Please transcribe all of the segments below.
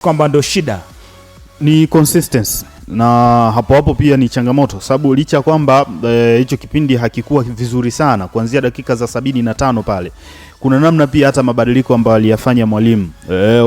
kwamba ndo shida ni consistency, na hapo pia ni changamoto, sababu licha kwamba hicho kipindi hakikuwa vizuri sana kuanzia dakika za 75 pale, kuna namna pia hata mabadiliko ambayo aliyafanya mwalimu,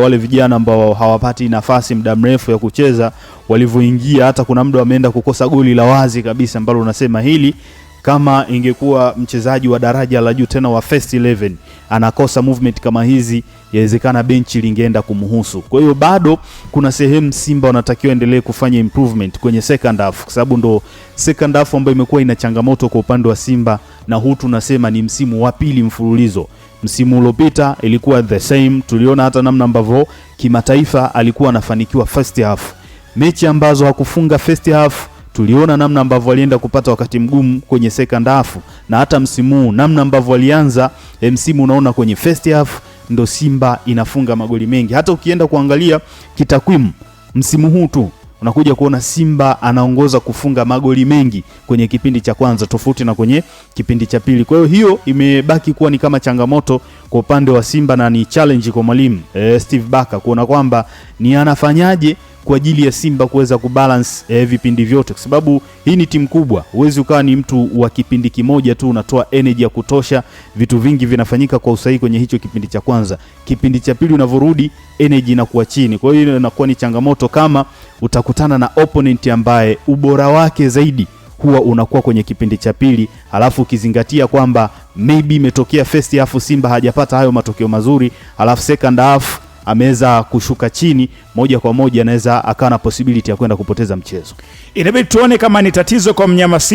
wale vijana ambao hawapati nafasi muda mrefu ya kucheza walivyoingia, hata kuna muda wameenda kukosa goli la wazi kabisa ambalo unasema hili kama ingekuwa mchezaji wa daraja la juu tena wa first 11 anakosa movement kama hizi, yawezekana benchi lingeenda kumhusu. Kwa hiyo bado kuna sehemu Simba wanatakiwa endelee kufanya improvement kwenye second half, kwa sababu ndo second half ambayo imekuwa ina changamoto kwa upande wa Simba, na huu tunasema ni msimu wa pili mfululizo. Msimu uliopita ilikuwa the same, tuliona hata namna ambavyo kimataifa alikuwa anafanikiwa first half. Mechi ambazo hakufunga first half tuliona namna ambavyo walienda kupata wakati mgumu kwenye second half, na hata msimu namna ambavyo walianza msimu, unaona kwenye first half ndo Simba inafunga magoli mengi. Hata ukienda kuangalia kitakwimu msimu huu tu unakuja kuona Simba anaongoza kufunga magoli mengi kwenye kipindi cha kwanza tofauti na kwenye kipindi cha pili. Kwa hiyo imebaki kuwa ni kama changamoto kwa upande wa Simba, na ni challenge kwa mwalimu Steve Barker kuona kwamba ni anafanyaje kwa ajili ya Simba kuweza kubalance vipindi vyote, kwa sababu hii ni timu kubwa. Huwezi ukawa ni mtu wa kipindi kimoja tu unatoa energy ya kutosha, vitu vingi vinafanyika kwa usahihi kwenye hicho kipindi cha kwanza. Kipindi cha pili unavyorudi energy inakuwa chini. Kwa hiyo inakuwa ni changamoto kama utakutana na opponent ambaye ubora wake zaidi huwa unakuwa kwenye kipindi cha pili, alafu ukizingatia kwamba maybe imetokea first half Simba hajapata hayo matokeo mazuri, alafu second half ameweza kushuka chini, moja kwa moja anaweza akawa na possibility ya kwenda kupoteza mchezo. Inabidi tuone kama ni tatizo kwa mnyama Simba.